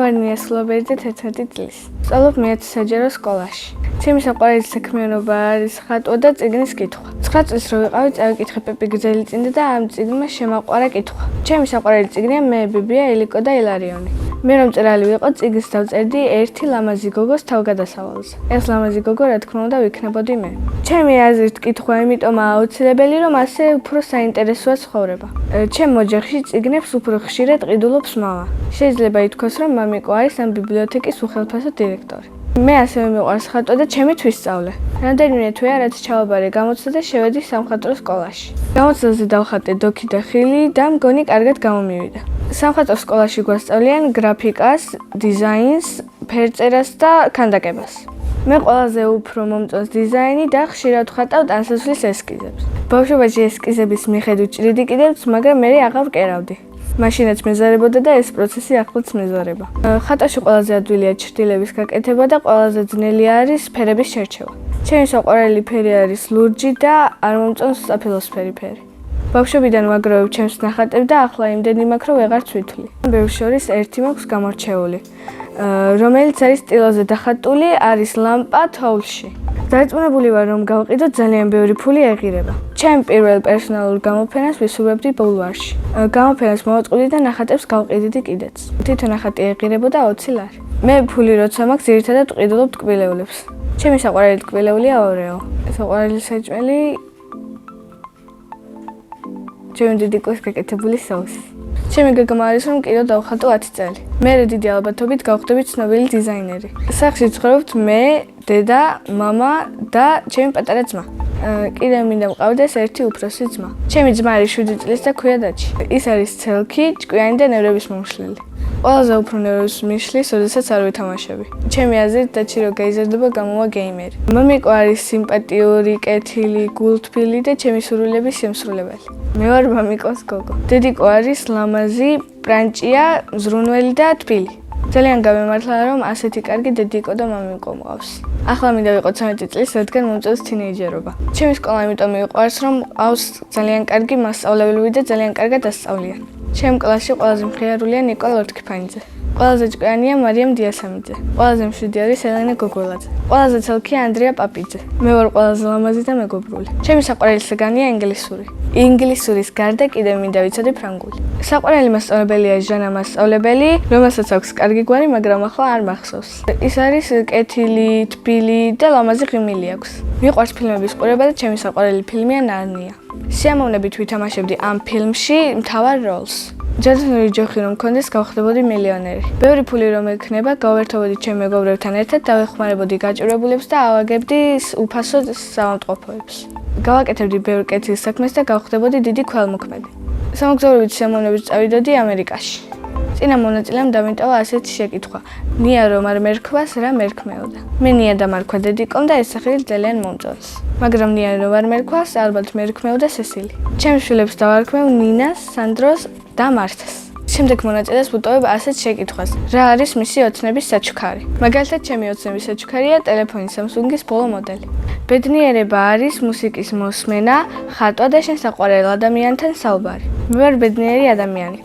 ვარ ნია სულობერიძე 11 წლის. სწავლობ მეათე საჯარო სკოლაში. ჩემი საყვარელი საქმიანობა არის ხატვა და წიგნის კითხვა. 9 წელს რო ვიყავი, წავიკითხე პეპი გრძელიწინდა და ამ წიგნმა შემაყვარა კითხვა. ჩემი საყვარელი წიგნია მე, ბიბია, ელიკო და ილარიონი. მე რომ მწერალი ვიყო, წიგნს დავწერდი ერთი ლამაზი გოგოს თავგადასავალზე. ეს ლამაზი გოგო, რა თქმა უნდა, ვიქნებოდი მე. ჩემი აზრით, კითხვა იმიტომაა აუცილებელი, რომ ასე უფრო საინტერესოა ცხოვრება. ჩემ ოჯახში წიგნებს უფრო ხშირად ყიდულობს მამა. შეიძლება ითქვას, რომ მამიკო არის ამ ბიბლიოთეკის უხელფასო დირექტორი. მე ასევე მიყვარს ხატვა და ჩემი თვისწავლე. რამდენიმე თვეა, რაც ჩავაბარე გამოცდა და შევედი სამხატვრო სკოლაში. გამოცდაზე დავხატე დოქი და ხილი და მგონი კარგად გამომივიდა. სამხატვრო სკოლაში გვასწავლიან გრაფიკას, დიზაინს, ფერწერას და ქანდაკებას. მე ყველაზე უფრო მომწონს დიზაინი და ხშირად ვხატავ ტანსაცმლის ესკიზებს. ბავშვობაში ესკიზების მიხედვით ჭრიდი კიდევაც, მაგრამ მე აღარ ვკერავდი. მაშინაც მეზარებოდა და ეს პროცესი ახლაც მეზარება. ხატვაში ყველაზე ადვილია ჩრდილების გაკეთება და ყველაზე ძნელი არის ფერების შერჩევა. ჩემი საყვარელი ფერი არის ლურჯი და არ მომწონს საფილოსფერი ფერი. ბავშვობიდან ვაგროვებ ჩემს ნახატებს და ახლა იმდენი მაქვს, რომ ვეღარც ვითვლი. ბევრ შორის ერთი მაქვს გამორჩეული, რომელიც არის სტილოზე დახატული, არის ლამპა თოვლში. დარწმუნებული ვარ, რომ გავყიდო ძალიან ბევრი ფული ეღირება. ჩემ პირველ პერსონალურ გამოფენას ვისურვებდი ბულვარში. გამოფენას მოვაწყობდი და ნახატებს გავყიდიდი კიდეც. თვითონ ნახატი ეღირებოდა 20 ლარი. მე ფული როცა მაქვს, ძირითადად ვყიდულობ ტკბილეულებს. ჩემი საყვარელი ტკბილეულია ორეო. საყვარელი საჭმელი ჩემი დიდიკოს გაკეთებული საუსი. ჩემი გეგმა არის, რომ კიდევ დავხატო 10 წელი. მე დიდი ალბათობით გავხდები ცნობილი დიზაინერი. სახლში ცხოვრობთ მე, დედა, მამა და ჩემი პატარა ძმა. კიდევ მინდა მყავდეს ერთი უფროსი ძმა. ჩემი ძმა არის 7 წლის და ქვია დაჩი. ის არის ცელქი, ჭკვიანი და ნევრების მომშლელი. ყველაზე უფრო ნევრების მიშლის, როდესაც არ ვითამაშები. ჩემი აზრით, დაჩი რო გაიზარდება, გამოვა გეიმერი. მამიკო არის სიმპათიური, კეთილი, გულთბილი და ჩემი სურვილების შემსრულებელი. მე ვარ მამიკოს გოგო. დედიკო არის ლამაზი, პრანჭია, მზრუნველი და თბილი. ძალიან გამემართლა, რომ ასეთი კარგი დედიკო და მამიკო მყავს. ახლა მინდა ვიყო 13 წლის, რადგან მომწონს თინეიჯერობა. ჩემი სკოლა იმიტომ მიყვარს, რომ მყავს ძალიან კარგი მასწავლებლები და ძალიან კარგად ასწავლიან. ჩემ კლასში ყველაზე მხიარულია ნიკოლ ორთქიფანიძე. ყველაზე ჭკვიანია მარიამ დიასამიძე. ყველაზე მშვიდი არის ელენე გოგოლაძე. ყველაზე ცელქია ანდრია პაპიძე. მე ვარ ყველაზე ლამაზი და მეგობრული. ჩემი საყვარელი საგანია ინგლისური. ინგლისურის გარდა კიდევ მინდა ვიცოდე ფრანგული. საყვარელი მასწავლებელია ჟანა მასწავლებელი, რომელსაც აქვს კარგი გვარი, მაგრამ ახლა არ მახსოვს. ის არის კეთილი, თბილი და ლამაზი ღიმილი აქვს. მიყვარს ფილმების ყურება და ჩემი საყვარელი ფილმია ნარნია. სიამოვნებით ვითამაშებდი ამ ფილმში მთავარ როლს. ჯადოსნური ჯოხი რომ მქონდეს, გავხდებოდი მილიონერი. ბევრი ფული რომ ექნება, გავერთობოდი ჩემ მეგობრებთან ერთად, დავეხმარებოდი გაჭირებულებს და ავაგებდი უფასო საავადმყოფოებს. გავაკეთებდი ბევრ კეთილ საქმეს და გავხდებოდი დიდი ქველმოქმედი. სამოგზაურობით სიამოვნებით წავიდოდი ამერიკაში. წინა მონაწილემ დამიტოვა ასეთი შეკითხვა: ნია რომ არ მერქვას, რა მერქმეოდა? მე ნია დამარქვა დედიკომ და ეს სახელი ძალიან მომწონს. მაგრამ ნია რომ არ მერქვას, ალბათ მერქმეოდა სესილი. ჩემს შვილებს დავარქმევ ნინას, სანდროს და მართას. შემდეგ მონაწილეს ვუტოვებ ასეთ შეკითხვას: რა არის მისი ოცნების საჩუქარი? მაგალითად, ჩემი ოცნების საჩუქარია ტელეფონი Samsung-ის ბოლო მოდელი. ბედნიერება არის მუსიკის მოსმენა, ხატვა და შენ საყვარელ ადამიანთან საუბარი. მე ვარ ბედნიერი ადამიანი.